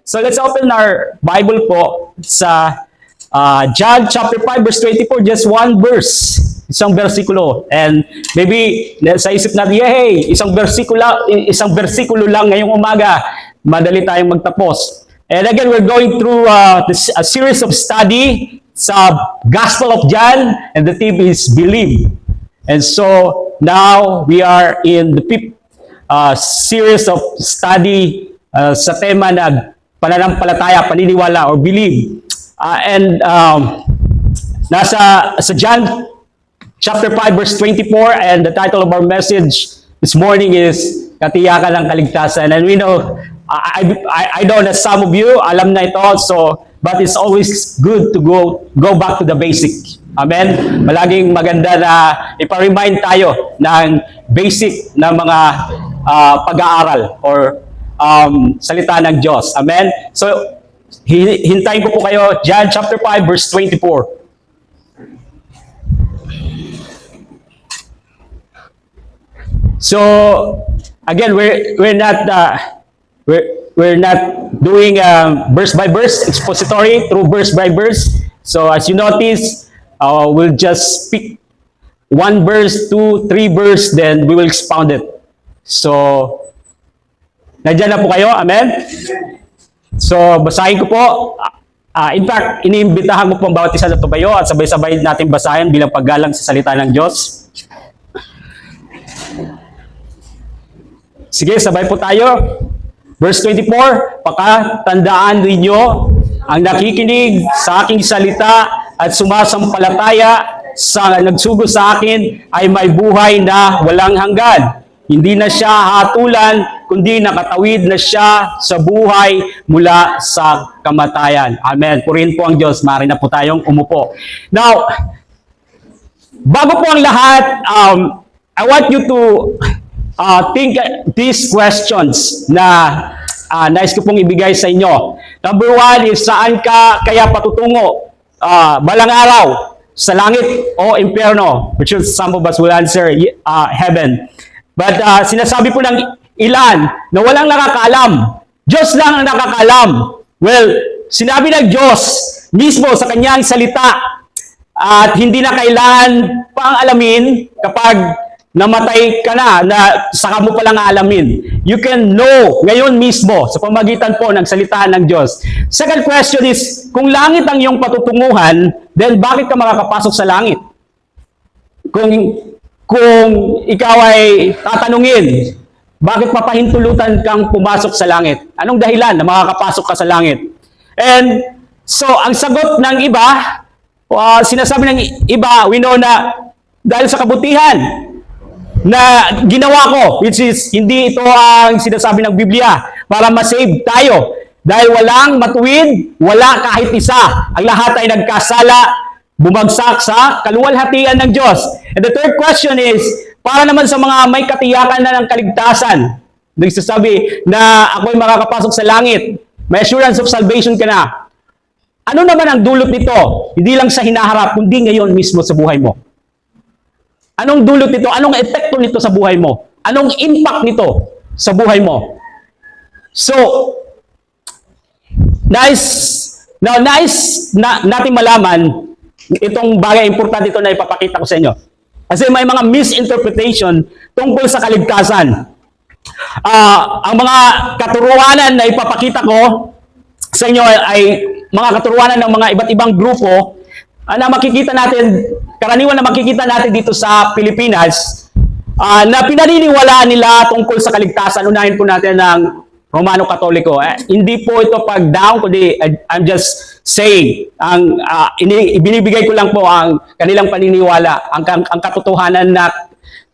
So let's open our Bible po sa John chapter 5 verse 24, just one verse. Isang bersikulo. And maybe sa isip natin, hey, isang bersikulo lang ngayong umaga, madali tayong magtapos. And again, we're going through a series of study sa Gospel of John, and the theme is Believe. And so now we are in the fifth series of study sa tema na pananampalataya, paniniwala, or believe. Sa John chapter 5 verse 24, and the title of our message this morning is Katiyakan ng Kaligtasan. And we know, I know that some of you alam na ito, but it's always good to go back to the basic. Amen? Malaging maganda na ipa-remind tayo ng basic na mga pag-aaral or salita ng Diyos. Amen? So, hintayin ko po kayo, John chapter 5 verse 24. So, again, we're not doing verse by verse expository through verse by verse. So, as you notice, we'll just pick one verse, 2, 3 verse, then we will expound it. So, nandiyan na po kayo? Amen? So, basahin ko po. In fact, iniimbitahan ko po ang bawat isa na tumayo at sabay-sabay natin basahin bilang paggalang sa salita ng Diyos. Sige, sabay po tayo. Verse 24, pakatandaan ninyo ang nakikinig sa aking salita at sumasampalataya sa nagsugo sa akin ay may buhay na walang hanggan. Hindi na siya hatulan, kundi nakatawid na siya sa buhay mula sa kamatayan. Amen. Purihin po ang Diyos. Maaari na po tayong umupo. Now, bago po ang lahat, I want you to think these questions na nais ko pong ibigay sa inyo. Number 1 is, saan ka kaya patutungo? Balang araw, sa langit o impyerno? Which is, some of us will answer heaven. But sinasabi po ng ilan na walang nakakaalam. Diyos lang ang nakakaalam. Well, sinabi ng Diyos mismo sa kanyang salita at hindi na kailangan pang alamin kapag namatay ka na saka mo palang aalamin. You can know ngayon mismo sa pamagitan po ng salita ng Diyos. Second question is, kung langit ang iyong patutunguhan, then bakit ka makakapasok sa langit? Kung ikaw ay tatanungin, bakit papahintulutan kang pumasok sa langit? Anong dahilan na makakapasok ka sa langit? And so, ang sagot ng iba, sinasabi ng iba, we know na dahil sa kabutihan na ginawa ko, which is hindi ito ang sinasabi ng Biblia, para masave tayo. Dahil walang matuwid, wala kahit isa. Ang lahat ay nagkasala, bumagsak sa kaluwalhatian ng Diyos. And the third question is, para naman sa mga may katiyakan na ng kaligtasan, nagsasabi na ako'y makakapasok sa langit, may assurance of salvation ka na. Ano naman ang dulot nito? Hindi lang sa hinaharap, kundi ngayon mismo sa buhay mo. Anong dulot nito? Anong epekto nito sa buhay mo? Anong impact nito sa buhay mo? So, nais natin malaman itong bagay importante ito na ipapakita ko sa inyo. Kasi may mga misinterpretation tungkol sa kaligtasan. Ang mga katuruanan na ipapakita ko sa inyo ay mga katuruanan ng mga iba't ibang grupo na makikita natin, karaniwan na makikita natin dito sa Pilipinas, na pinaniniwalaan nila tungkol sa kaligtasan. Unahin po natin ng Romano Katoliko. Hindi po ito pag-down, kundi I'm just saying, ibinibigay ko lang po ang kanilang paniniwala, ang katotohanan na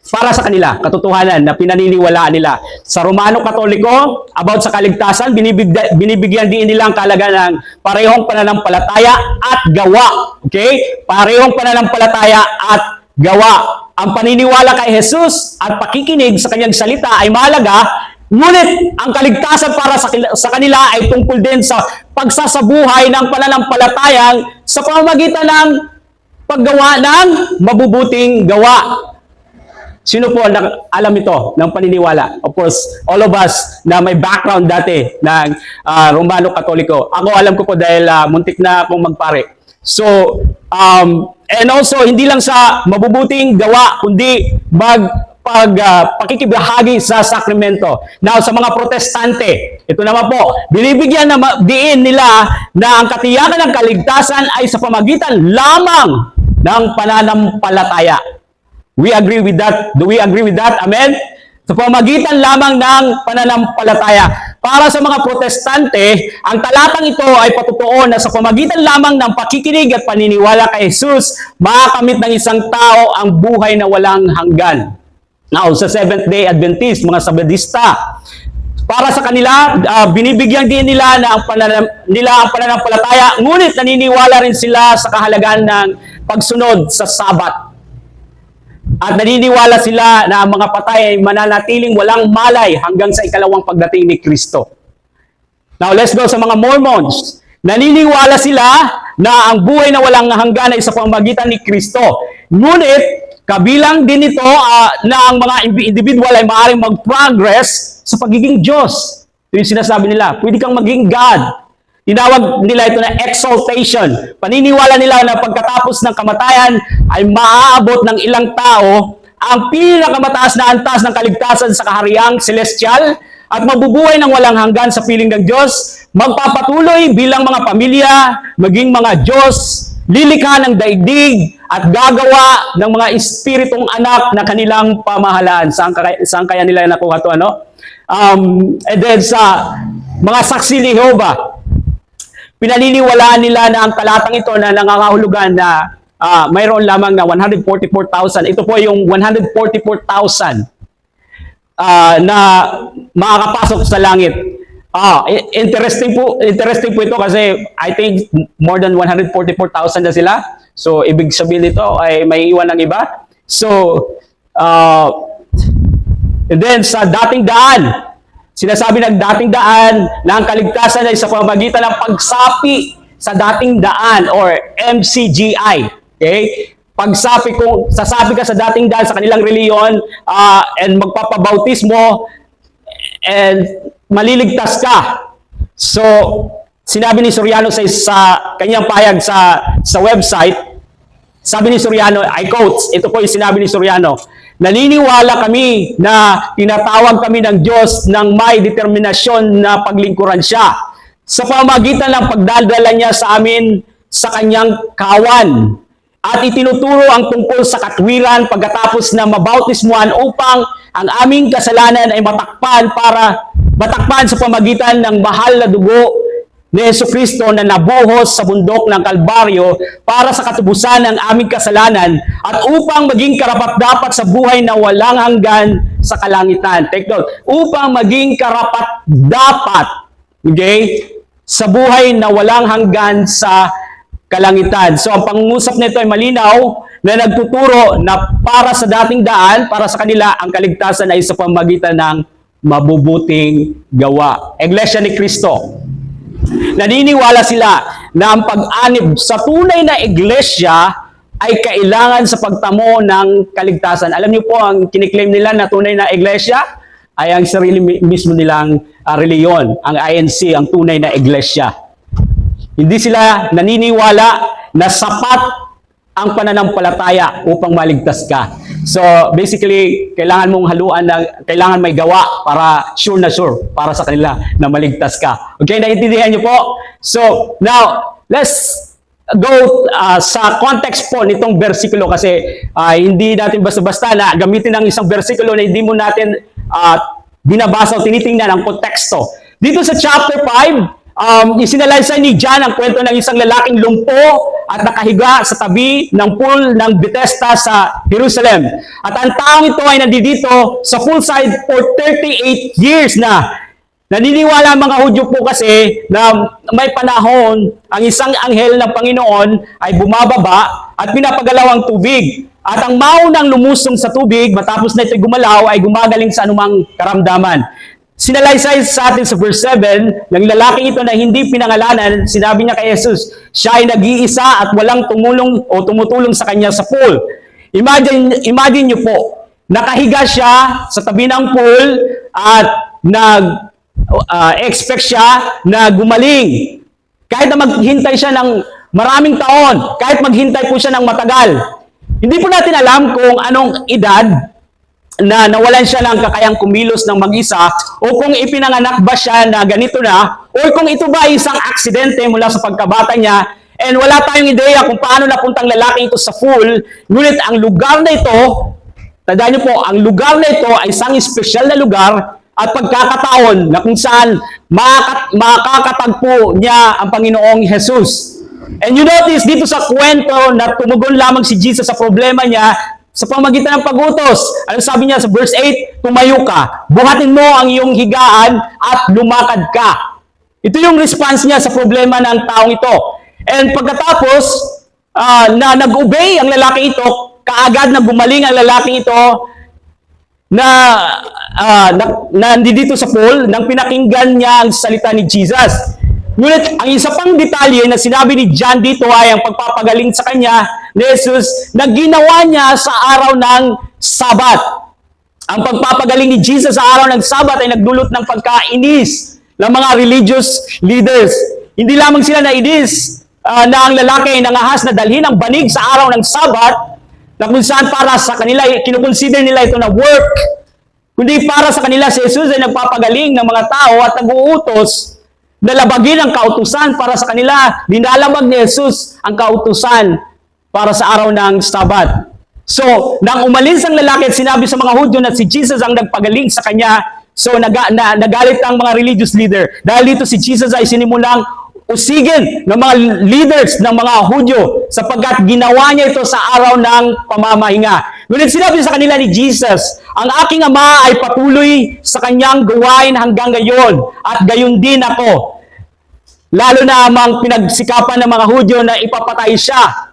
para sa kanila, katotohanan na pinaniniwalaan nila. Sa Romano Katoliko, about sa kaligtasan, binibigyan din nila ang kahalagan ng parehong pananampalataya at gawa. Okay? Parehong pananampalataya at gawa. Ang paniniwala kay Jesus at pakikinig sa kanyang salita ay mahalaga. Ngunit ang kaligtasan para sa kanila ay tungkol din sa pagsasabuhay ng pananampalatayang sa pamamagitan ng paggawa ng mabubuting gawa. Sino po alam ito ng paniniwala? Of course, all of us na may background dati ng Romano Katoliko. Ako alam ko po dahil muntik na akong magpare. So, and also, hindi lang sa mabubuting gawa, kundi pakikibahagi sa sakramento. Now, sa mga protestante, ito naman po, binibigyan na diin nila na ang katiyakan ng kaligtasan ay sa pamagitan lamang ng pananampalataya. We agree with that. Do we agree with that? Amen? Sa pamagitan lamang ng pananampalataya. Para sa mga protestante, ang talatang ito ay patutuo na sa pamagitan lamang ng pakikinig at paniniwala kay Jesus, makakamit ng isang tao ang buhay na walang hanggan. Now, sa Seventh-day Adventist, mga Sabadista, para sa kanila, binibigyan din nila na ang pananampalataya, ngunit naniniwala rin sila sa kahalagan ng pagsunod sa Sabat. At naniniwala sila na ang mga patay ay mananatiling walang malay hanggang sa ikalawang pagdating ni Kristo. Now, let's go sa mga Mormons. Naniniwala sila na ang buhay na walang hanggan ay sa pamamagitan ni Kristo. Ngunit, kabilang din ito na ang mga individual ay maaaring mag-progress sa pagiging Diyos. Ito yung sinasabi nila, pwede kang maging God. Tinawag nila ito na exaltation. Paniniwala nila na pagkatapos ng kamatayan ay maaabot ng ilang tao ang pinakamataas na antas ng kaligtasan sa kahariang celestial at mabubuhay ng walang hanggan sa piling ng Diyos, magpapatuloy bilang mga pamilya, maging mga Diyos, lilikha ng daigdig at gagawa ng mga espiritong anak na kanilang pamahalaan. Saan kaya nila nakuha ito? And then sa mga saksi ni Jehovah, pinaniniwalaan nila na ang talatang ito na nangangahulugan na mayroon lamang na 144,000. Ito po yung 144,000 na makakapasok sa langit. Interesting po ito kasi I think more than 144,000 na sila. So, ibig sabihin nito ay may iwan ng iba. So, and then sa dating daan, sinasabi ng dating daan na ang kaligtasan ay sa pamamagitan ng pagsapi sa dating daan or MCGI. Okay? Pagsapi, kung sasabi ka sa dating daan sa kanilang reliyon and magpapabautismo and maliligtas ka. So, sinabi ni Soriano sa kanyang pahayag sa website, sabi ni Soriano, I quote, ito po yung sinabi ni Soriano, naniniwala kami na tinatawag kami ng Diyos ng may determinasyon na paglingkuran siya sa pamamagitan ng pagdadala niya sa amin sa kanyang kawan at itinuturo ang tungkol sa katwiran pagkatapos na mabautismuhan upang ang aming kasalanan ay matakpan sa pamamagitan ng mahal na dugo ni Jesucristo na nabuhos sa bundok ng Kalbaryo para sa katubusan ng aming kasalanan at upang maging karapat-dapat sa buhay na walang hanggan sa kalangitan. Take note, upang maging karapat-dapat, okay, sa buhay na walang hanggan sa kalangitan. So, ang pangungusap nito ay malinaw na nagtuturo na para sa dating daan, para sa kanila, ang kaligtasan ay sa pamamagitan ng mabubuting gawa. Iglesia ni Cristo. Naniniwala sila na ang pag-anib sa tunay na iglesia ay kailangan sa pagtamo ng kaligtasan. Alam niyo po, ang kiniklaim nila na tunay na iglesia ay ang sarili mismo nilang reliyon, ang INC, ang tunay na iglesia. Hindi sila naniniwala na sapat ang pananampalataya upang maligtas ka. So, basically, kailangan mong haluan kailangan may gawa para sure na sure para sa kanila na maligtas ka. Okay, naiintindihan niyo po? So, now, let's go sa context po nitong versikulo kasi hindi natin basta-basta na gamitin ang isang versikulo na hindi mo natin binabasa o tinitingnan ang konteksto. Dito sa chapter 5, isinalaysay ni John ang kwento ng isang lalaking lumpo at nakahiga sa tabi ng pool ng Bethesda sa Jerusalem. At ang taong ito ay nandito sa poolside for 38 years na. Naniniwala ang mga Hudyo po kasi na may panahon ang isang anghel ng Panginoon ay bumababa at pinapagalaw ang tubig. At ang maunang lumusong sa tubig matapos na ito'y gumalaw ay gumagaling sa anumang karamdaman. Sinalaysay sa atin sa verse 7, ng lalaking ito na hindi pinangalanan, sinabi niya kay Jesus, siya ay nag-iisa at walang tumulong o tumutulong sa kanya sa pool. Imagine niyo po, nakahiga siya sa tabi ng pool at expect siya na gumaling. Kahit na maghintay siya ng maraming taon, kahit maghintay po siya ng matagal. Hindi po natin alam kung anong edad na nawalan siya ng kakayang kumilos ng mag-isa o kung ipinanganak ba siya na ganito na o kung ito ba ay isang aksidente mula sa pagkabata niya. And wala tayong ideya kung paano napuntang lalaki ito sa pool. Ngunit ang lugar na ito, tandaan niyo po, ang lugar na ito ay isang espesyal na lugar at pagkakataon na kung saan makakatagpo niya ang Panginoong Jesus. And you notice dito sa kwento na tumugon lamang si Jesus sa problema niya sa pamagitan ng pag-utos. Ano sabi niya sa verse 8? Tumayo ka, buhatin mo ang iyong higaan at lumakad ka. Ito yung response niya sa problema ng taong ito. And pagkatapos na nag-obey ang lalaki ito, kaagad na gumaling ang lalaki ito na nandito sa pool nang pinakinggan niya ang salita ni Jesus. Ngunit ang isa pang detalye na sinabi ni John dito ay ang pagpapagaling sa kanya ni Jesus na ginawa niya sa araw ng Sabat. Ang pagpapagaling ni Jesus sa araw ng Sabat ay nagdulot ng pagkainis ng mga religious leaders. Hindi lamang sila nainis na ang lalaki ay nangahas na dalhin ang banig sa araw ng Sabat na kung saan para sa kanila, kinukonsider nila ito na work. Kundi para sa kanila, si Jesus ay nagpapagaling ng mga tao at nag-uutos na labagin ang kautusan para sa kanila. Dinalabag ni Jesus ang kautusan para sa araw ng Sabat. So, nang umalis ang lalaki at sinabi sa mga Hudyo na si Jesus ang nagpagaling sa kanya, so nagalit ang mga religious leader. Dahil dito si Jesus ay sinimulang usigin ng mga leaders ng mga Hudyo sapagkat ginawa niya ito sa araw ng pamamahinga. Ngunit sinabi sa kanila ni Jesus, ang aking ama ay patuloy sa kanyang gawain hanggang ngayon at gayon din ako. Lalo na ang pinagsikapan ng mga Hudyo na ipapatay siya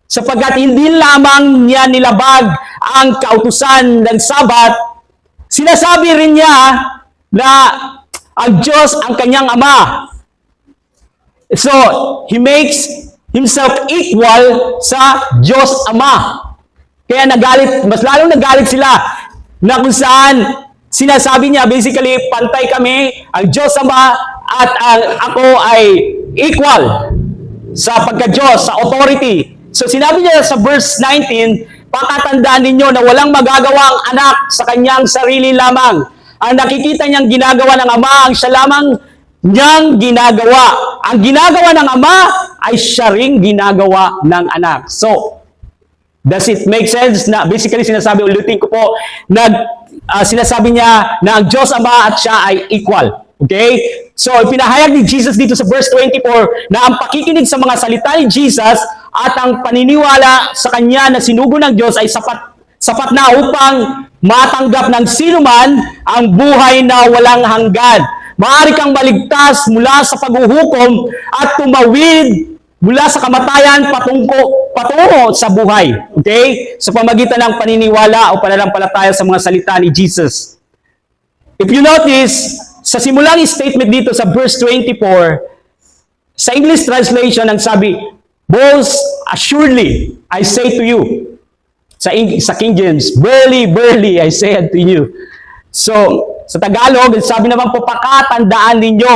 sapagkat hindi lamang niya nilabag ang kautusan ng Sabat, sinasabi rin niya na ang Diyos ang kanyang ama. So, he makes himself equal sa Diyos Ama. Kaya mas lalong nagalit sila na kung saan sinasabi niya, basically, pantay kami, ang Diyos Ama at ako ay equal sa pagka-Diyos, sa authority. So, sinabi niya sa verse 19, pakatandaan ninyo na walang magagawa ang anak sa kanyang sarili lamang. Ang nakikita niyang ginagawa ng Ama, ang siya lamang niyang ginagawa. Ang ginagawa ng Ama ay siya ring ginagawa ng anak. So, does it make sense na basically sinasabi, ulitin ko po, sinasabi niya na ang Diyos Ama at siya ay equal. Okay? So, pinahayag ni Jesus dito sa verse 24 na ang pakikinig sa mga salita ni Jesus at ang paniniwala sa Kanya na sinugo ng Diyos ay sapat na upang matanggap ng sinuman ang buhay na walang hanggan. Maaari kang maligtas mula sa paghuhukom at tumawid mula sa kamatayan patungo sa buhay. Okay? Sa pamagitan ng paniniwala o pananampalataya sa mga salita ni Jesus. If you notice, sa simulang statement dito sa verse 24, sa English translation ang sabi, most assuredly, I say to you. Sa King James, verily, verily, I say unto you. So, sa Tagalog, sabi naman po, pakatandaan ninyo.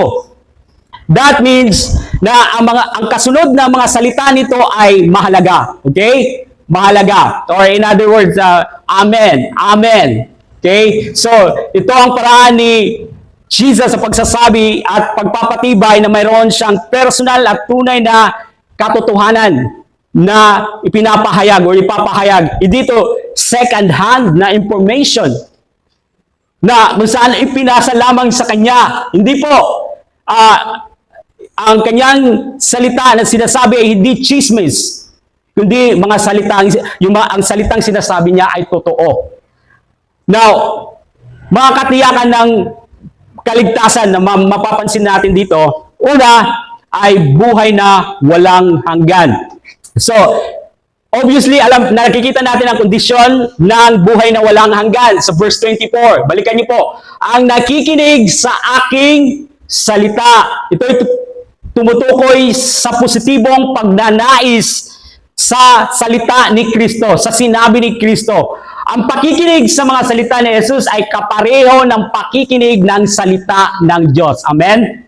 That means na ang kasunod na mga salita nito ay mahalaga. Okay? Mahalaga. Or in other words, amen. Amen. Okay? So, ito ang paraan ni Jesus sa pagsasabi at pagpapatibay na mayroon siyang personal at tunay na katotohanan na ipinapahayag o ipapahayag. Dito, second-hand na information na kung saan ipinasa lamang sa Kanya. Hindi po, ang Kanyang salita na sinasabi ay hindi chismis, kundi mga salitang, ang salitang sinasabi niya ay totoo. Now, mga katiyakan ng kaligtasan na mapapansin natin dito, una ay buhay na walang hanggan. So, obviously, nakikita natin ang kondisyon ng buhay na walang hanggan sa verse 24. Balikan niyo po. Ang nakikinig sa aking salita. Ito tumutukoy sa positibong pagnanais sa salita ni Kristo, sa sinabi ni Kristo. Ang pakikinig sa mga salita ni Jesus ay kapareho ng pakikinig ng salita ng Diyos. Amen?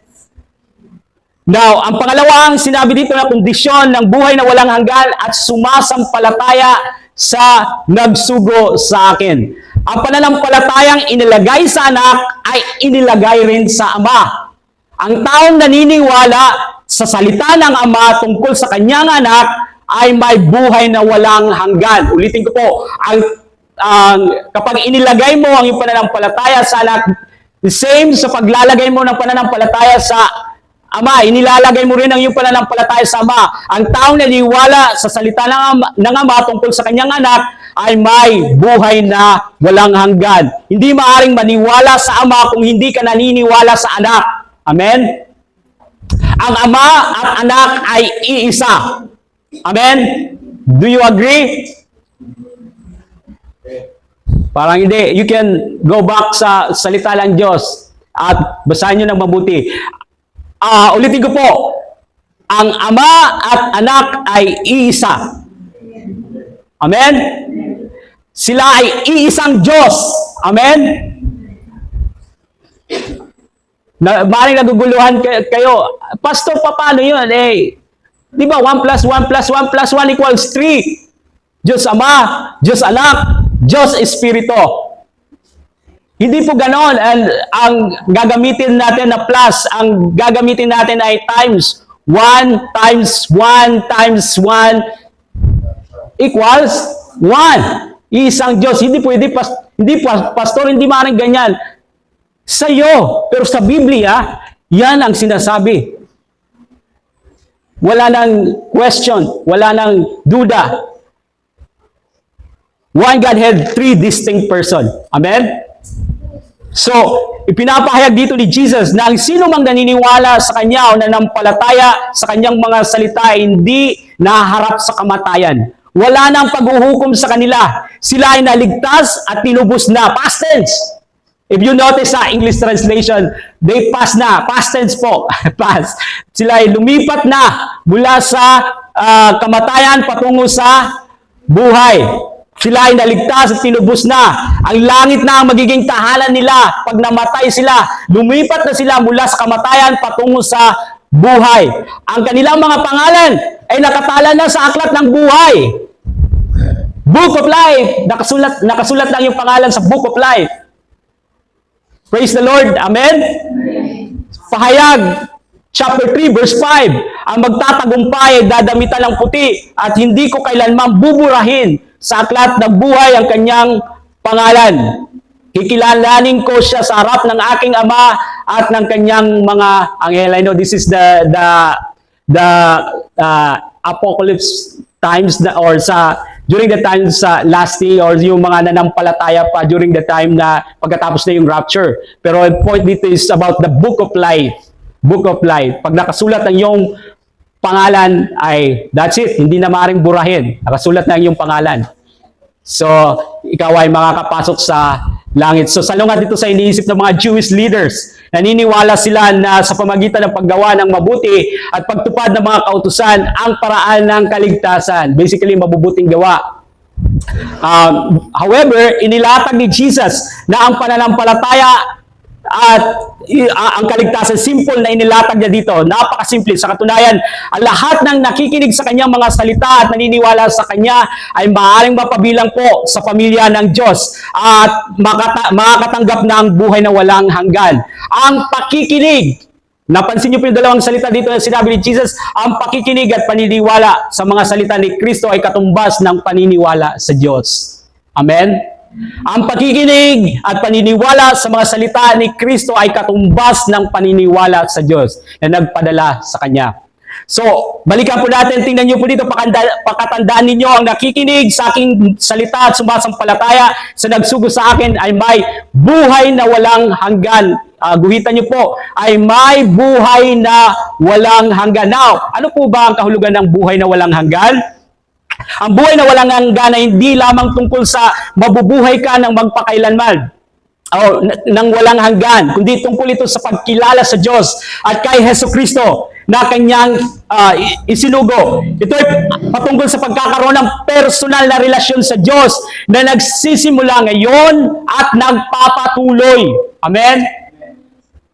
Now, ang pangalawang sinabi dito na kondisyon ng buhay na walang hanggan at sumasampalataya sa nagsugo sa akin. Ang pananampalatayang inilagay sa anak ay inilagay rin sa ama. Ang taong naniniwala sa salita ng ama tungkol sa kanyang anak ay may buhay na walang hanggan. Ulitin ko po, kapag inilagay mo ang iyong pananampalataya sa anak, the same sa paglalagay mo ng pananampalataya sa Ama, inilalagay mo rin ang iyong pananampalataya sa Ama. Ang taong naniniwala sa salita ng Ama tungkol sa kanyang anak ay may buhay na walang hanggan. Hindi maaaring maniwala sa Ama kung hindi ka naniniwala sa anak. Amen? Ang Ama at anak ay iisa. Amen? Do you agree? Parang hindi. You can go back sa salita ng Diyos at basahin nyo ng mabuti. Ulitin ko po, ang ama at anak ay iisa. Amen? Sila ay iisang Diyos. Amen? Maaaring naguguluhan kayo, Pastor, paano yun? Di ba 1 plus 1 plus 1 plus 1 equals 3? Diyos Ama, Diyos Anak, Diyos Espiritu. Hindi po ganon. Ang gagamitin natin na plus, ang gagamitin natin ay times. 1 times 1 times 1 equals 1. Isang Diyos. Hindi pwede, pastor, hindi maaaring ganyan. Sa iyo, pero sa Biblia, yan ang sinasabi. Wala nang question, wala nang duda. One Godhead, 3 distinct person. Amen? So, ipinapahayag dito ni Jesus na ang sino mang naniniwala sa Kanya o nanampalataya sa Kanyang mga salita ay hindi naharap sa kamatayan. Wala nang paghuhukom sa kanila. Sila ay naligtas at tinubos na. Past tense. If you notice sa English translation, they pass na. Past tense po. Pass. Sila ay lumipat na mula sa kamatayan patungo sa buhay. Sila ay naligtas at tinubos na. Ang langit na ang magiging tahanan nila pag namatay sila. Lumipat na sila mula sa kamatayan patungo sa buhay. Ang kanilang mga pangalan ay nakatala na sa aklat ng buhay. Book of Life. Nakasulat na yung pangalan sa Book of Life. Praise the Lord. Amen? Pahayag, chapter 3, verse 5. Ang magtatagumpay ay dadamitan ng puti at hindi ko kailanman buburahin sa aklat ng buhay ang kanyang pangalan. Kikilalanin ko siya sa harap ng aking Ama at ng kanyang mga anghel. I know this is the apocalypse times or during the time sa last day or yung mga nanampalataya pa during the time na pagkatapos na yung rapture. Pero the point dito is about the book of life. Book of life. Pag nakasulat ang yung pangalan ay that's it. Hindi na maaaring burahin. Nakasulat na ang iyong pangalan. So, ikaw ay makakapasok sa langit. So, salungat dito sa iniisip ng mga Jewish leaders. Naniniwala sila na sa pamagitan ng paggawa ng mabuti at pagtupad ng mga kautusan ang paraan ng kaligtasan. Basically, mabubuting gawa. However, inilatag ni Jesus na ang pananampalataya at ang kaligtasan, simple na inilatag niya dito. Napakasimple. Sa katunayan, ang lahat ng nakikinig sa kanyang mga salita at naniniwala sa kanya ay maaaring mapabilang po sa pamilya ng Diyos at makakatanggap ng buhay na walang hanggan. Ang pakikinig, napansin niyo po yung dalawang salita dito na sinabi ni Jesus, ang pakikinig at paniniwala sa mga salita ni Kristo ay katumbas ng paniniwala sa Diyos. Amen? Ang pakikinig at paniniwala sa mga salita ni Kristo ay katumbas ng paniniwala sa Diyos na nagpadala sa Kanya. So, balikan po natin, tingnan niyo po dito, pakatandaan ninyo, ang nakikinig sa aking salita at sumasampalataya sa nagsugo sa akin ay may buhay na walang hanggan. Guhitan niyo po, ay may buhay na walang hanggan. Now, ano po ba ang kahulugan ng buhay na walang hanggan? Ang buhay na walang hanggan ay hindi lamang tungkol sa mabubuhay ka ng magpakailanman o ng walang hanggan, kundi tungkol ito sa pagkilala sa Diyos at kay Jesucristo na kanyang isinugo. Ito ay patungkol sa pagkakaroon ng personal na relasyon sa Diyos na nagsisimula ngayon at nagpapatuloy. Amen?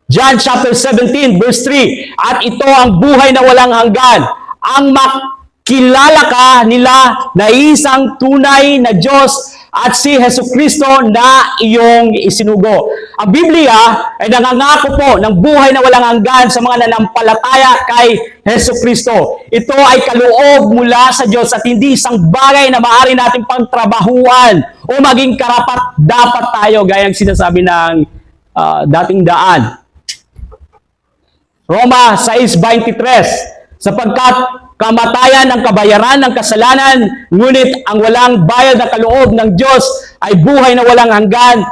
John chapter 17 verse 3, at ito ang buhay na walang hanggan, ang makilala ka nila na isang tunay na Diyos at si Jesucristo na iyong isinugo. Ang Biblia ay nangangako po ng buhay na walang hanggan sa mga nanampalataya kay Jesucristo. Ito ay kaloob mula sa Diyos at hindi isang bagay na maaari natin pangtrabahuan o maging karapat-dapat tayo gayang sinasabi ng dating daan. Roma 6:23, sapagkat kamatayan ang kabayaran ng kasalanan, ngunit ang walang bayad na kaloob ng Diyos ay buhay na walang hanggan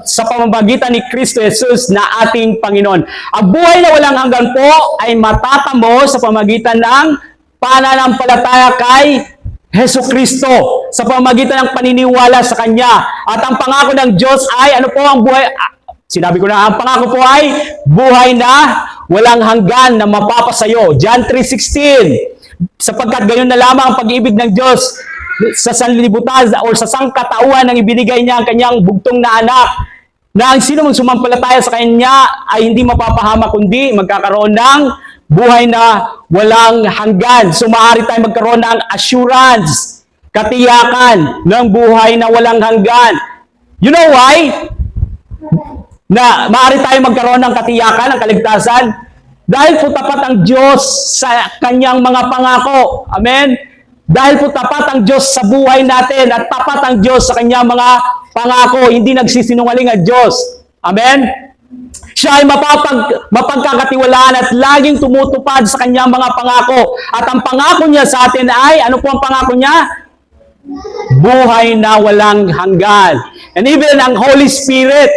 sa pamamagitan ni Kristo Jesus na ating Panginoon. Ang buhay na walang hanggan po ay matatamo sa pamamagitan ng pananampalataya kay Jesucristo, sa pamamagitan ng paniniwala sa Kanya. At ang pangako ng Diyos ay, ano po ang buhay? Sinabi ko na, ang pangako po ay buhay na walang hanggan na mapapasayo. John 3:16, sapagkat gayon na lamang ang pag-ibig ng Diyos sa sanlibutan o sa sangkatauhan nang ibinigay niya ang kanyang bugtong na anak, na ang sino mang sumampalataya sa kanya ay hindi mapapahama kundi magkakaroon ng buhay na walang hanggan. So maaari tayo magkaroon ng assurance, katiyakan ng buhay na walang hanggan. You know why? Na maaari tayo magkaroon ng katiyakan, ng kaligtasan, dahil po tapat ang Diyos sa kanyang mga pangako. Amen? Dahil po tapat ang Diyos sa buhay natin at tapat ang Diyos sa kanyang mga pangako. Hindi nagsisinungaling ang Diyos. Amen? Siya ay mapagkakatiwalaan at laging tumutupad sa kanyang mga pangako. At ang pangako niya sa atin ay, ano po ang pangako niya? Buhay na walang hanggan. And even ang Holy Spirit,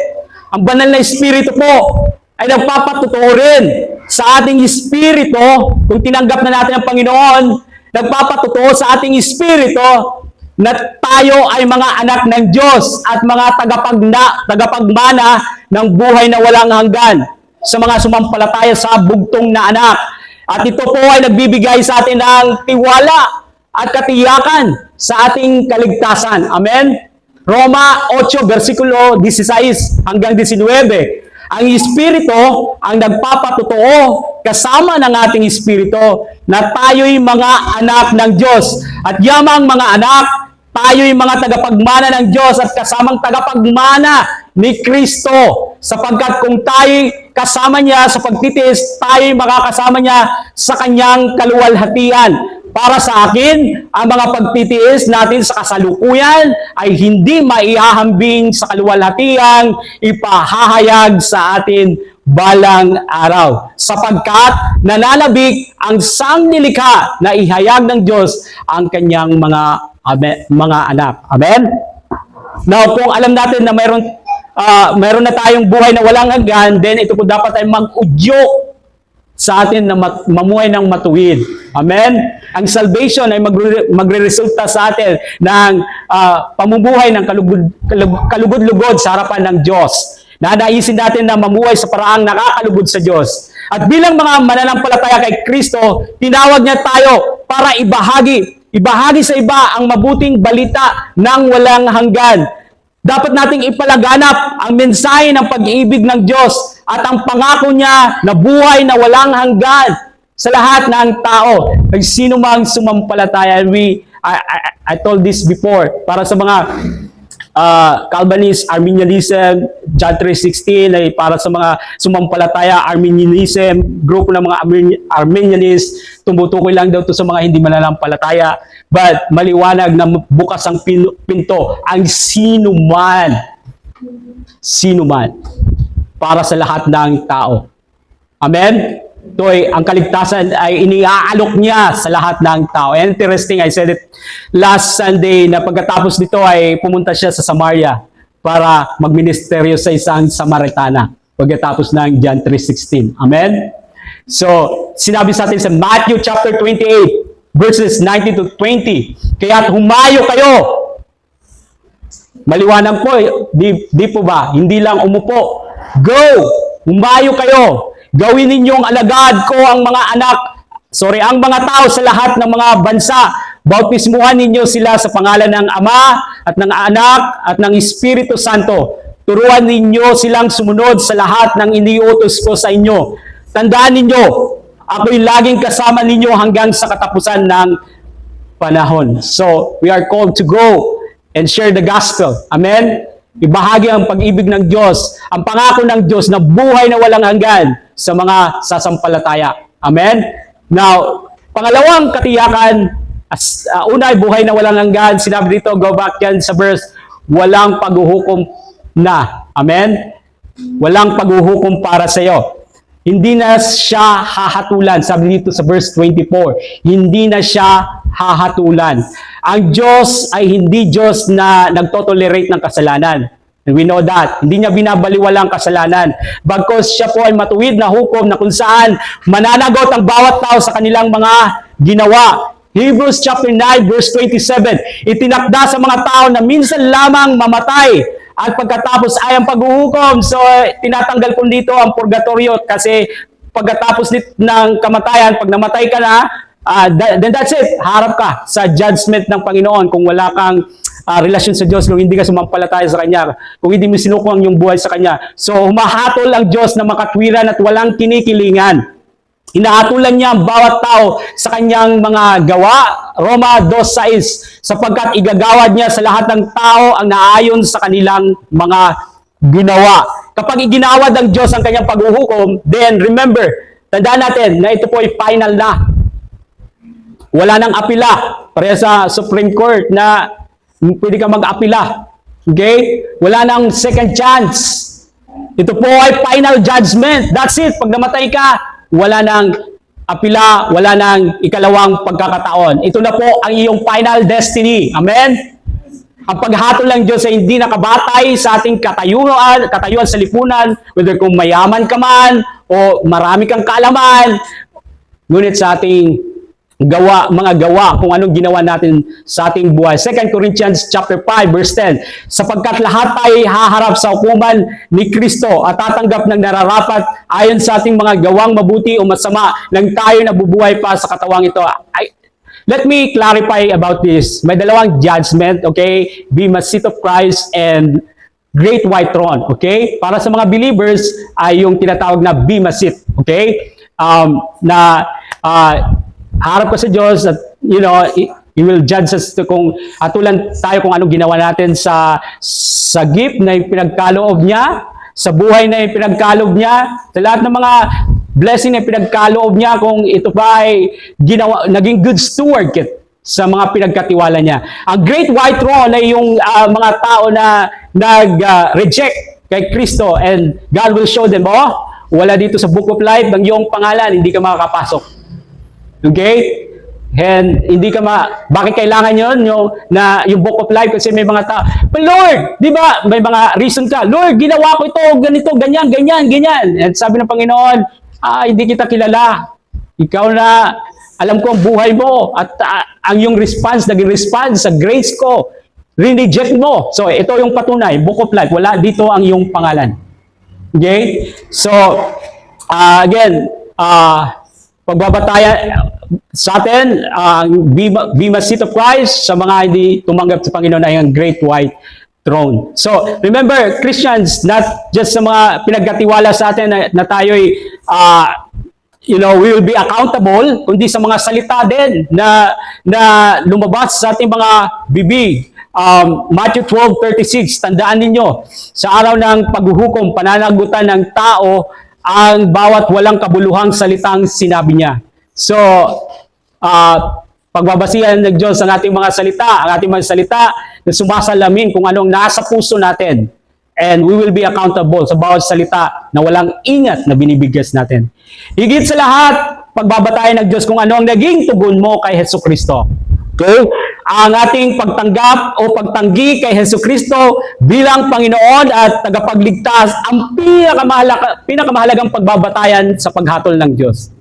ang banal na Espiritu po, ay nagpapatotoo rin sa ating espiritu. Kung tinanggap na natin ang Panginoon, nagpapatotoo sa ating espiritu na tayo ay mga anak ng Diyos at mga tagapagmana ng buhay na walang hanggan sa mga sumampalataya sa bugtong na anak. At ito po ay nagbibigay sa atin ng tiwala at katiyakan sa ating kaligtasan. Amen? Roma 8, versikulo 16 hanggang 19. Ang Espiritu ang nagpapatotoo kasama ng ating Espiritu na tayo'y mga anak ng Diyos. At yamang mga anak, tayo'y mga tagapagmana ng Diyos at kasamang tagapagmana ni Kristo. Sapagkat kung tayo'y kasama niya sa pagtitiis, tayo'y makakasama niya sa kanyang kaluwalhatian. Para sa akin, ang mga pagtitiis natin sa kasalukuyan ay hindi maihahambing sa kaluwalhatiang ipahahayag sa atin balang araw. Sapagkat nananabik ang sangnilikha na ihayag ng Diyos ang kanyang mga anak. Amen? Now, kung alam natin na mayroon na tayong buhay na walang hanggan, then ito po dapat ay mag-udyo sa atin na mamuhay ng matuwid. Amen? Ang salvation ay magre-resulta sa atin ng pamumuhay ng kalugod-lugod sa harapan ng Diyos. Nanaisin natin na mamuhay sa paraang nakakalugod sa Diyos. At bilang mga mananampalataya kay Kristo, tinawag niya tayo para ibahagi sa iba ang mabuting balita ng walang hanggan. Dapat nating ipalaganap ang mensahe ng pag-ibig ng Diyos at ang pangako niya na buhay na walang hanggan sa lahat ng tao. Kung sino mang sumampalataya. I told this before, para sa mga Calvinist, Arminianism, John 3:16 ay para sa mga sumampalataya, Arminianism, grupo ng mga Arminianist, tumutukoy lang daw to sa mga hindi mananampalataya. But maliwanag na bukas ang pinto ang sino man para sa lahat ng tao. Amen? Ang kaligtasan ay iniaalok niya sa lahat ng tao. And interesting, I said it last Sunday na pagkatapos nito ay pumunta siya sa Samaria para magministeryo sa isang Samaritana pagkatapos ng John 3:16. Amen? So, sinabi sa atin sa Matthew chapter 28, verses 19 to 20. Kaya't humayo kayo. Maliwanag po, di po ba? Hindi lang umupo. Go! Humayo kayo. Gawin ninyong alagad ko ang mga anak ang mga tao sa lahat ng mga bansa, bautismuhan ninyo sila sa pangalan ng Ama at ng Anak at ng Espiritu Santo. Turuan ninyo silang sumunod sa lahat ng iniutos ko sa inyo. Tandaan ninyo, ako'y laging kasama ninyo hanggang sa katapusan ng panahon. So, we are called to go and share the gospel. Amen? Ibahagi ang pag-ibig ng Diyos, ang pangako ng Diyos na buhay na walang hanggan sa mga sasampalataya. Amen? Now, pangalawang katiyakan, una ay buhay na walang hanggan. Sinabi dito, go back yan sa verse, walang paghuhukom na. Amen? Walang paghuhukom para sa iyo. Hindi na siya hahatulan. Sabi dito sa verse 24, hindi na siya hahatulan. Ang Diyos ay hindi Diyos na nagtotolerate ng kasalanan. And we know that. Hindi niya binabaliwala ang kasalanan. Bagkus siya po ay matuwid na hukom na kung saan mananagot ang bawat tao sa kanilang mga ginawa. Hebrews chapter 9 verse 27, itinakda sa mga tao na minsan lamang mamatay at pagkatapos ay ang paghuhukom. So, tinatanggal po dito ang purgatorio kasi pagkatapos ng kamatayan, pag namatay ka na, then that's it. Harap ka sa judgment ng Panginoon kung wala kang relasyon sa Diyos, kung hindi ka sumampalataya sa Kanya, kung hindi mo sinuko ang iyong buhay sa Kanya. So, humahatol ang Diyos na makatwiran at walang kinikilingan. Hinahatulan niya ang bawat tao sa kanyang mga gawa. Roma 2:6, sapagkat igagawad niya sa lahat ng tao ang naayon sa kanilang mga ginawa. Kapag iginawad ng Diyos ang kanyang paghuhukom, then remember, tandaan natin na ito po ay final na. Wala nang apila. Pareha sa Supreme Court na pwede ka mag-apila. Okay? Wala nang second chance. Ito po ay final judgment. That's it. Pag namatay ka, wala nang apila, wala nang ikalawang pagkakataon. Ito na po ang iyong final destiny. Amen? Ang paghatol ng Diyos ay hindi nakabatay sa ating katayuan sa lipunan, whether kung mayaman ka man o marami kang kaalaman, ngunit sa ating mga gawa, kung anong ginawa natin sa ating buhay. 2 Corinthians chapter 5 verse 10, sapagkat lahat tayo haharap sa hukuman ni Kristo at tatanggap ng nararapat ayon sa ating mga gawang mabuti o masama nang tayo nabubuhay pa sa katawang ito. Let me clarify about this. May dalawang judgment, okay? Bema Seat of Christ and Great White Throne, okay? Para sa mga believers ay yung tinatawag na Bema Seat, okay? Harap ka sa Diyos at, He will judge us kung atulan tayo kung anong ginawa natin sa gift na pinagkaloob niya, sa buhay na pinagkaloob niya, sa lahat ng mga blessing na pinagkaloob niya, kung ito ba ay naging good steward sa mga pinagkatiwala niya. Ang Great White Throne ay yung mga tao na nag-reject kay Kristo, and God will show them, wala dito sa Book of Life ng iyong pangalan, hindi ka makakapasok. Okay? And hindi ka bakit kailangan yon yung Book of Life? Kasi may mga tao, but Lord, di ba, may mga reason ka, Lord, ginawa ko ito, ganito, ganyan, ganyan, ganyan. And sabi ng Panginoon, hindi kita kilala. Ikaw na, alam ko ang buhay mo, at ang yung naging response sa grace ko, reject mo. So, ito yung patunay, Book of Life, wala dito ang iyong pangalan. Okay? So, again, pagbabatayan sa atin, ang Bema Seat of Christ, sa mga hindi tumanggap sa Panginoon ay ang Great White Throne. So, remember, Christians, not just sa mga pinagkatiwala sa atin na tayo'y, we will be accountable, kundi sa mga salita din na lumabas sa ating mga bibig. Matthew 12:36, tandaan ninyo, sa araw ng paghuhukom, pananagutan ng tao ang bawat walang kabuluhang salitang sinabi niya. So, pagbabasihan ng Diyos ang ating mga salita na sumasalamin kung anong nasa puso natin. And we will be accountable sa bawat salita na walang ingat na binibigkas natin. Higit sa lahat, pagbabatayan ng Diyos kung ano ang naging tugon mo kay Jesucristo. Okay? Ang ating pagtanggap o pagtanggi kay Jesucristo bilang Panginoon at tagapagligtas ang pinakamahalagang pagbabatayan sa paghatol ng Diyos.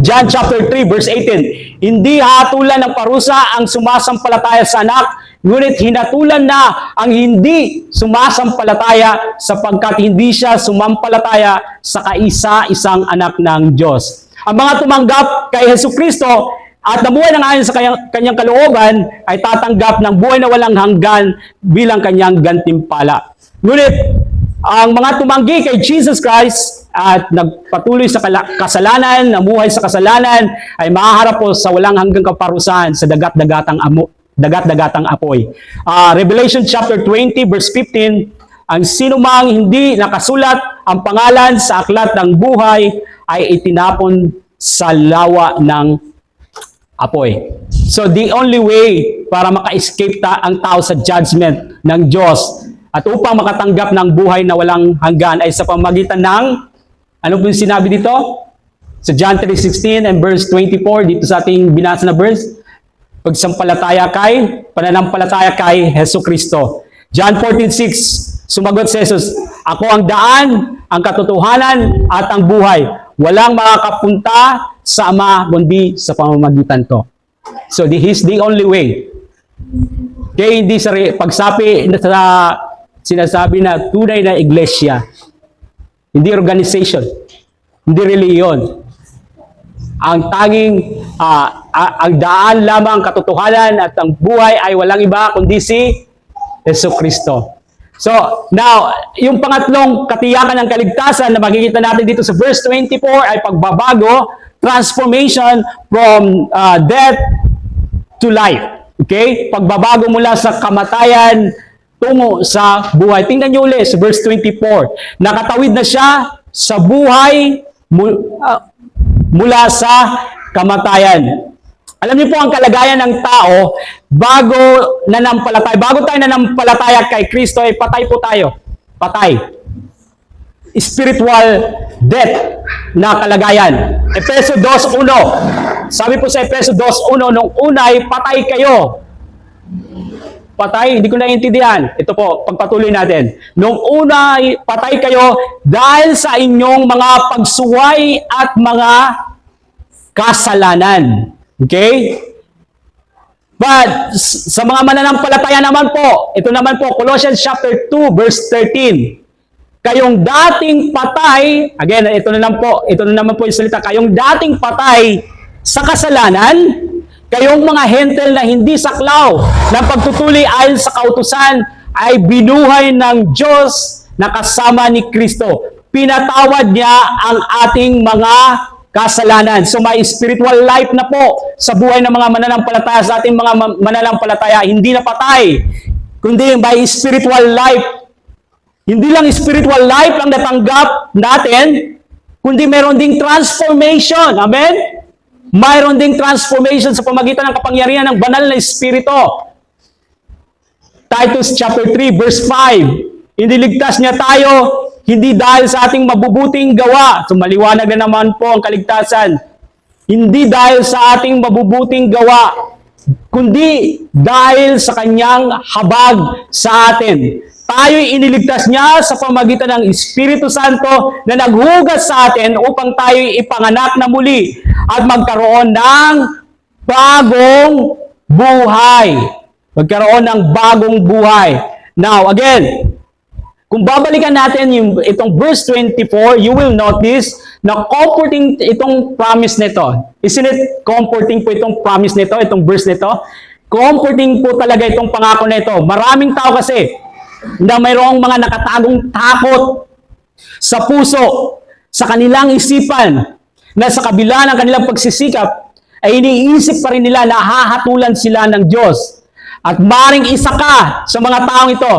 John chapter 3 verse 18, hindi hatulan ng parusa ang sumasampalataya sa anak, ngunit hinatulan na ang hindi sumasampalataya sapagkat hindi siya sumampalataya sa kaisa-isang anak ng Diyos. Ang mga tumanggap kay Jesucristo at nabuhay ng ayon sa kanyang kalooban ay tatanggap ng buhay na walang hanggan bilang kanyang gantimpala. Ngunit, ang mga tumanggi kay Jesus Christ at nagpatuloy sa kasalanan, namuhay sa kasalanan, ay mahaharap po sa walang hanggang kaparusahan sa dagat-dagatang apoy. Revelation chapter 20 verse 15, ang sinumang hindi nakasulat ang pangalan sa aklat ng buhay ay itinapon sa lawa ng apoy. So the only way para maka-escape ang tao sa judgment ng Diyos at upang makatanggap ng buhay na walang hanggan ay sa pamamagitan ng, ano po yung sinabi dito? Sa John 3:16 and verse 24, dito sa ating binasa na verse, pananampalataya kay Jesucristo. John 14:6, sumagot si Jesus, ako ang daan, ang katotohanan at ang buhay. Walang makakapunta sa Ama kundi sa pamamagitan ko. So He's the only way. Kaya hindi sa pagsabi sa sinasabi na tunay na iglesia, hindi organization, hindi reliyon. Ang tanging ang daan lamang, katotohanan at ang buhay ay walang iba kundi si Jesucristo. So, now, yung pangatlong katiyakan ng kaligtasan na makikita natin dito sa verse 24 ay pagbabago, transformation from death to life. Okay? Pagbabago mula sa kamatayan tungo sa buhay. Tingnan niyo ulit sa verse 24. Nakatawid na siya sa buhay mula sa kamatayan. Alam niyo po ang kalagayan ng tao bago tayo nanampalataya kay Kristo ay patay po tayo. Patay. Spiritual death na kalagayan. Efeso 2:1. Sabi po sa Efeso 2:1, nung una ay patay kayo. Patay, hindi ko naiintindihan. Ito po, pagpatuloy natin. Nung una ay patay kayo dahil sa inyong mga pagsuway at mga kasalanan. Okay? But sa mga mananampalataya naman po, ito naman po, Colossians chapter 2 verse 13. Kayong dating patay, again, ito na naman po yung salita, kayong dating patay sa kasalanan, kayong mga hentel na hindi saklaw ng pagtutuli ayon sa kautusan ay binuhay ng Diyos na kasama ni Kristo. Pinatawad niya ang ating mga kasalanan. So may spiritual life na po sa buhay ng mga mananampalataya, sa ating mga mananampalataya, hindi na patay, kundi may spiritual life. Hindi lang spiritual life ang natanggap natin, kundi meron ding transformation. Amen? Mayroon ding transformation sa pamagitan ng kapangyarihan ng banal na Espiritu. Titus chapter 3 verse 5. Iniligtas niya tayo hindi dahil sa ating mabubuting gawa. So maliwanag na naman po ang kaligtasan. Hindi dahil sa ating mabubuting gawa, kundi dahil sa kanyang habag sa atin. Tayo'y iniligtas niya sa pamagitan ng Espiritu Santo na naghugas sa atin upang tayo'y ipanganak na muli at magkaroon ng bagong buhay. Magkaroon ng bagong buhay. Now, again, kung babalikan natin itong verse 24, you will notice na comforting itong promise nito. Isn't it comforting po itong promise nito, itong verse nito? Comforting po talaga itong pangako nito. Maraming tao kasi na mayroong mga nakatagong takot sa puso, sa kanilang isipan, na sa kabila ng kanilang pagsisikap, ay iniisip pa rin nila na hahatulan sila ng Diyos. At maring isa ka sa mga taong ito,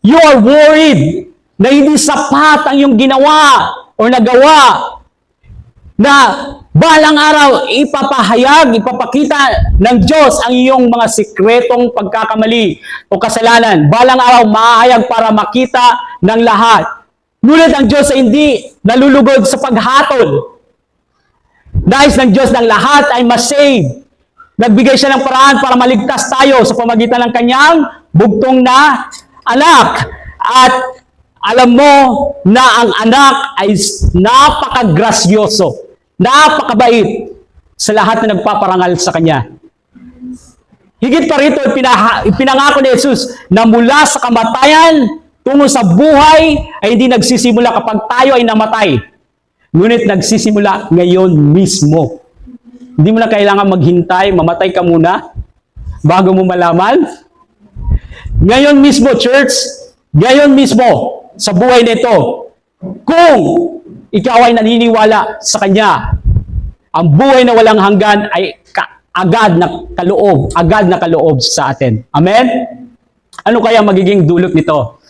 you are worried na hindi sapat ang iyong ginawa o nagawa, na balang araw ipapakita ng Diyos ang iyong mga sikretong pagkakamali o kasalanan. Balang araw mahayag para makita ng lahat. Ngunit ang Diyos ay hindi nalulugod sa paghatol. Nais ng Diyos ng lahat ay masave. Nagbigay siya ng paraan para maligtas tayo sa pamagitan ng kanyang bugtong na anak. At alam mo na ang anak ay napakagrasyoso, napakabait sa lahat na nagpaparangal sa kanya. Higit pa rito, ipinangako ni Jesus na mula sa kamatayan tungo sa buhay ay hindi nagsisimula kapag tayo ay namatay. Ngunit nagsisimula ngayon mismo. Hindi mo na kailangan maghintay, mamatay ka muna bago mo malaman. Ngayon mismo, church, ngayon mismo, sa buhay nito, kung ikaw ay naniniwala sa Kanya, ang buhay na walang hanggan ay agad na kaloob sa atin. Amen? Ano kaya magiging dulot nito?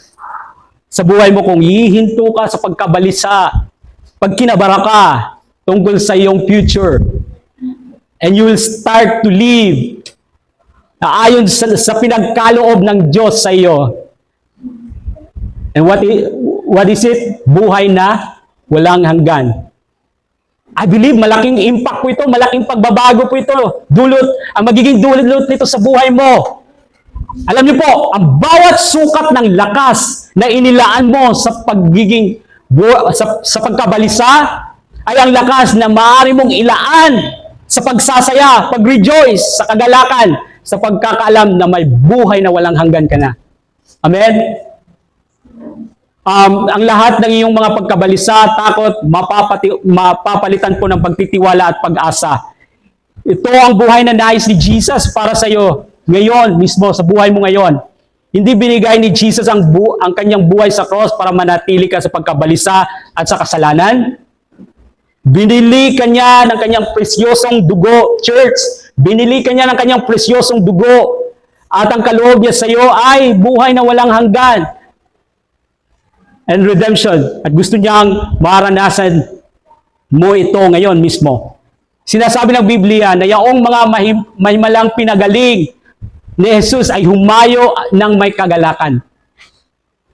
Sa buhay mo kung hihinto ka sa pagkabalisa, pag kinabara ka tungkol sa iyong future, and you will start to live ayon sa pinagkaloob ng Diyos sa iyo. And what is it? Buhay na walang hanggan. I believe malaking impact po ito, malaking pagbabago po ito. Ang magiging dulot nito sa buhay mo. Alam niyo po, ang bawat sukat ng lakas na inilaan mo sa sa pagkabalisa ay ang lakas na maaari mong ilaan sa pagsasaya, pag-rejoice, sa kagalakan, sa pagkakaalam na may buhay na walang hanggan ka na. Amen? Ang lahat ng iyong mga pagkabalisa, takot, mapapalitan po ng pagtitiwala at pag-asa. Ito ang buhay na nais ni Jesus para sa iyo ngayon mismo, sa buhay mo ngayon. Hindi binigay ni Jesus ang kanyang buhay sa cross para manatili ka sa pagkabalisa at sa kasalanan. Binili kanya ng kanyang presyosong dugo, church. Binili kanya ng kanyang presyosong dugo. At ang kaloob niya sa iyo ay buhay na walang hanggan and redemption. At gusto niyang maranasan mo ito ngayon mismo. Sinasabi ng Biblia na yaong mga mahimalang pinagaling ni Jesus ay humayo ng may kagalakan.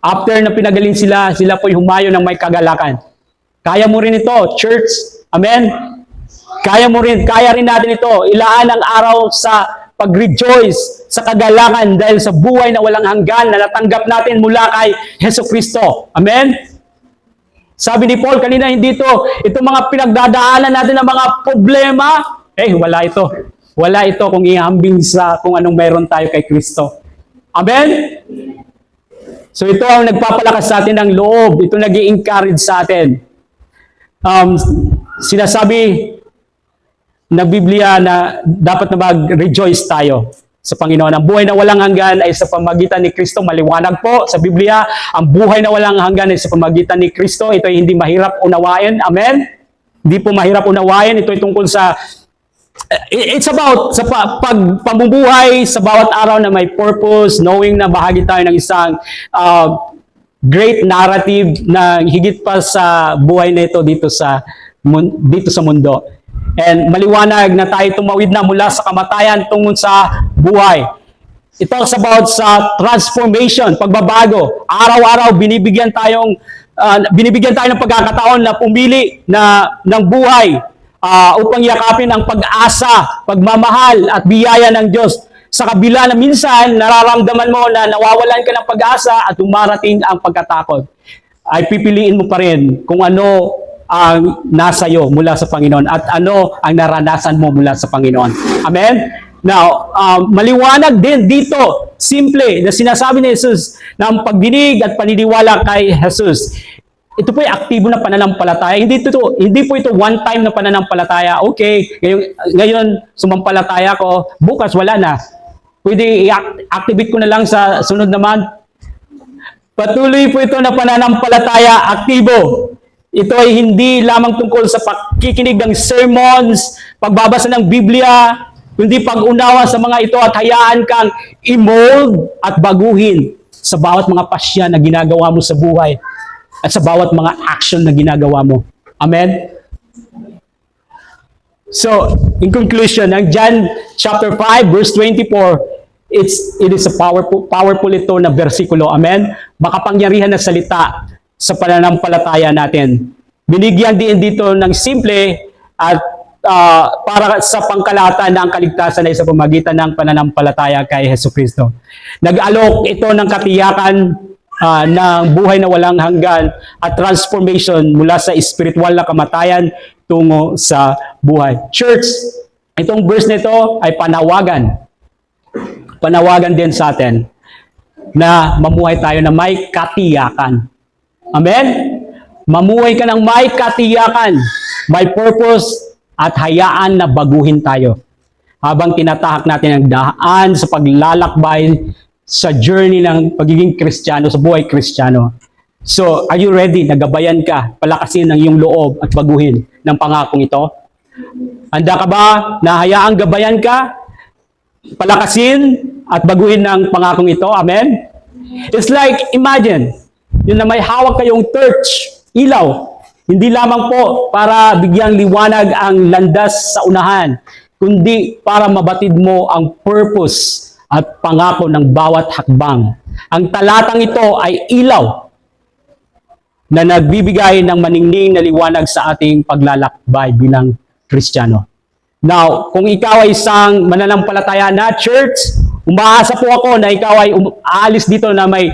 After na pinagaling sila po'y humayo ng may kagalakan. Kaya mo rin ito, church. Amen? Kaya rin natin ito. Ilaan ang araw sa pag-rejoice, sa kagalakan dahil sa buhay na walang hanggan na natanggap natin mula kay Jesucristo. Amen? Sabi ni Paul kanina, hindi ito mga pinagdadaanan natin ng mga problema, wala ito. Wala ito kung ihambing sa kung anong mayroon tayo kay Kristo. Amen? So ito ang nagpapalakas sa atin ng loob. Ito nag-i-encourage sa atin. Sinasabi na Biblia na dapat na mag-rejoice tayo sa Panginoon. Ang buhay na walang hanggan ay sa pamagitan ni Kristo. Maliwanag po sa Biblia, ang buhay na walang hanggan ay sa pamagitan ni Kristo. Ito ay hindi mahirap unawain. Amen? Hindi po mahirap unawain. Ito ay tungkol sa it's about sa pamumuhay sa bawat araw na may purpose, knowing na bahagi tayo ng isang great narrative na higit pa sa buhay na ito dito sa mundo. And maliwanag na tayo tumawid na mula sa kamatayan tungo sa buhay. It talks about sa transformation, pagbabago. Araw-araw binibigyan tayo ng pagkakataon na pumili ng buhay upang yakapin ang pag-asa, pagmamahal at biyaya ng Diyos. Sa kabila na minsan nararamdaman mo na nawawalan ka ng pag-asa at dumarating ang pagkatakot, ay pipiliin mo pa rin kung ano ang nasa iyo mula sa Panginoon at ano ang naranasan mo mula sa Panginoon. Amen? Now, maliwanag din dito, simple, na sinasabi ni Jesus na ang pagdinig at paniniwala kay Jesus. Ito po ay aktibo na pananampalataya. Hindi po ito one time na pananampalataya. Okay, ngayon sumampalataya ko, bukas wala na. Pwede i-activate ko na lang sa sunod naman. Patuloy po ito na pananampalataya, aktibo. Ito ay hindi lamang tungkol sa pakikinig ng sermons, pagbabasa ng Biblia, kundi pag-unawa sa mga ito at hayaan kang i-mold at baguhin sa bawat mga pasya na ginagawa mo sa buhay at sa bawat mga action na ginagawa mo. Amen? So, in conclusion, ang John chapter 5, verse 24, it is a powerful ito na versikulo. Amen? Makapangyarihan na salita sa pananampalataya natin. Binigyan din dito ng simple at para sa pangkalahatan ng kaligtasan ay sa pamagitan ng pananampalataya kay Jesucristo. Nag-alok ito ng katiyakan ng buhay na walang hanggan at transformation mula sa spiritual na kamatayan tungo sa buhay. Church, itong verse nito ay panawagan. Panawagan din sa atin na mamuhay tayo na may katiyakan. Amen? Mamuhay ka ng may katiyakan, may purpose, at hayaan na baguhin tayo. Habang tinatahak natin ang daan sa paglalakbay sa journey ng pagiging Kristiyano, sa buhay Kristiyano. So, are you ready? Nagabayan ka, palakasin ang iyong loob at baguhin ng pangakong ito? Handa ka ba na hayaang gabayan ka, palakasin at baguhin ng pangakong ito? Amen? It's like, imagine, yun na may hawak kayong torch, ilaw. Hindi lamang po para bigyang liwanag ang landas sa unahan, kundi para mabatid mo ang purpose at pangako ng bawat hakbang. Ang talatang ito ay ilaw na nagbibigay ng maningning na liwanag sa ating paglalakbay bilang Kristiyano. Now, kung ikaw ay isang mananampalataya na church, umaasa po ako na ikaw ay aalis dito na may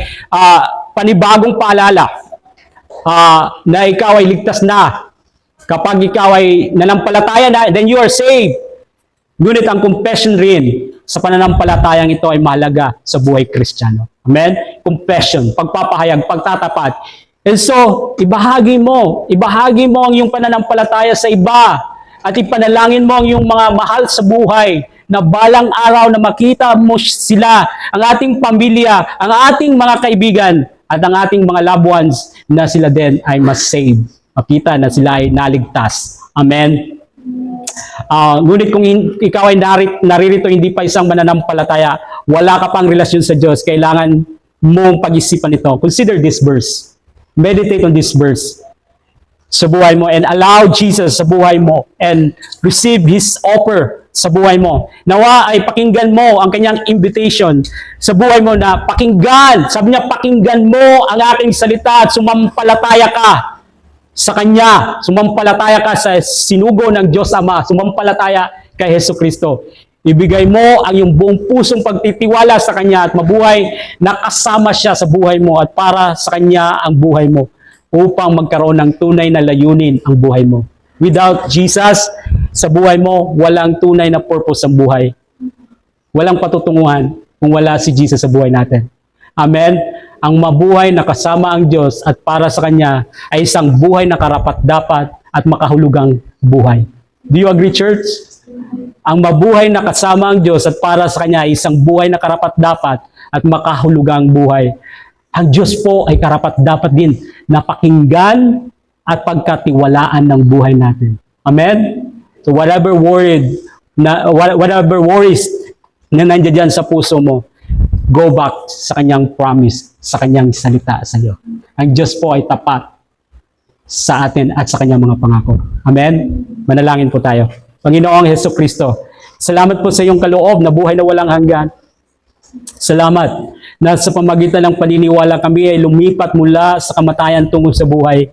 panibagong paalala na ikaw ay ligtas na. Kapag ikaw ay nanampalataya na, then you are saved. Ngunit ang confession rin sa pananampalatayang ito ay mahalaga sa buhay Kristiyano. Amen? Confession, pagpapahayag, pagtatapat. And so, ibahagi mo ang iyong pananampalataya sa iba at ipanalangin mo ang iyong mga mahal sa buhay na balang araw na makita mo sila, ang ating pamilya, ang ating mga kaibigan, at ang ating mga loved ones na sila din ay mas saved. Makita na sila ay naligtas. Amen? Ngunit kung ikaw ay naririto hindi pa isang mananampalataya, wala ka pang relasyon sa Diyos, kailangan mong pag-isipan ito. Consider this verse. Meditate on this verse sa buhay mo and allow Jesus sa buhay mo and receive His offer sa buhay mo. Nawa ay pakinggan mo ang kanyang invitation sa buhay mo na pakinggan. Sabi niya, pakinggan mo ang aking salita at sumampalataya ka sa Kanya. Sumampalataya ka sa sinugo ng Diyos Ama. Sumampalataya kay Hesus Kristo. Ibigay mo ang iyong buong pusong pagtitiwala sa Kanya at mabuhay na kasama siya sa buhay mo at para sa Kanya ang buhay mo upang magkaroon ng tunay na layunin ang buhay mo. Without Jesus sa buhay mo, walang tunay na purpose ang buhay. Walang patutunguhan kung wala si Jesus sa buhay natin. Amen? Ang mabuhay na kasama ang Diyos at para sa Kanya ay isang buhay na karapat-dapat at makahulugang buhay. Do you agree, church? Ang mabuhay na kasama ang Diyos at para sa Kanya ay isang buhay na karapat-dapat at makahulugang buhay. Ang Diyos po ay karapat-dapat din na pakinggan at pagkatiwalaan ng buhay natin. Amen? So whatever worries na nandiyan dyan sa puso mo, go back sa Kanyang promise, sa Kanyang salita sa iyo. Ang Diyos po ay tapat sa atin at sa Kanyang mga pangako. Amen? Manalangin po tayo. Panginoong Hesus Kristo, salamat po sa iyong kaloob na buhay na walang hanggan. Salamat na sa pamagitan ng paniniwala kami ay lumipat mula sa kamatayan tungo sa buhay.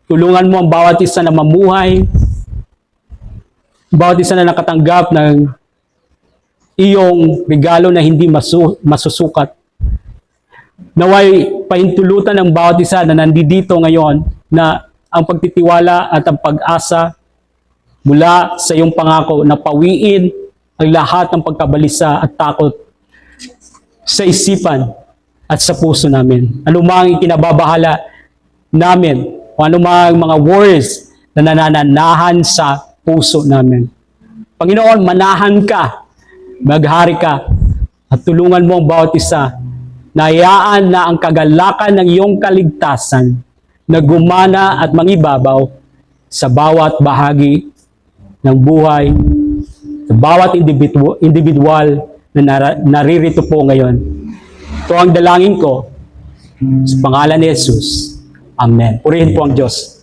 Tulungan mo ang bawat isa na mamuhay, bawat isa na nakatanggap ng iyong regalo na hindi masusukat. Naway pahintulutan ng bawat isa na nandito ngayon na ang pagtitiwala at ang pag-asa mula sa iyong pangako na pawiin ang lahat ng pagkabalisa at takot sa isipan at sa puso namin. Anumang ikinababahala namin o anumang mga worries na nananahan sa puso namin. Panginoon, manahan ka, maghari ka, at tulungan mo ang bawat isa na hayaan na ang kagalakan ng iyong kaligtasan na gumana at mangibabaw sa bawat bahagi ng buhay, sa bawat individual na naririto po ngayon. Ito ang dalangin ko sa pangalan ni Jesus. Amen. Purihin po ang Diyos.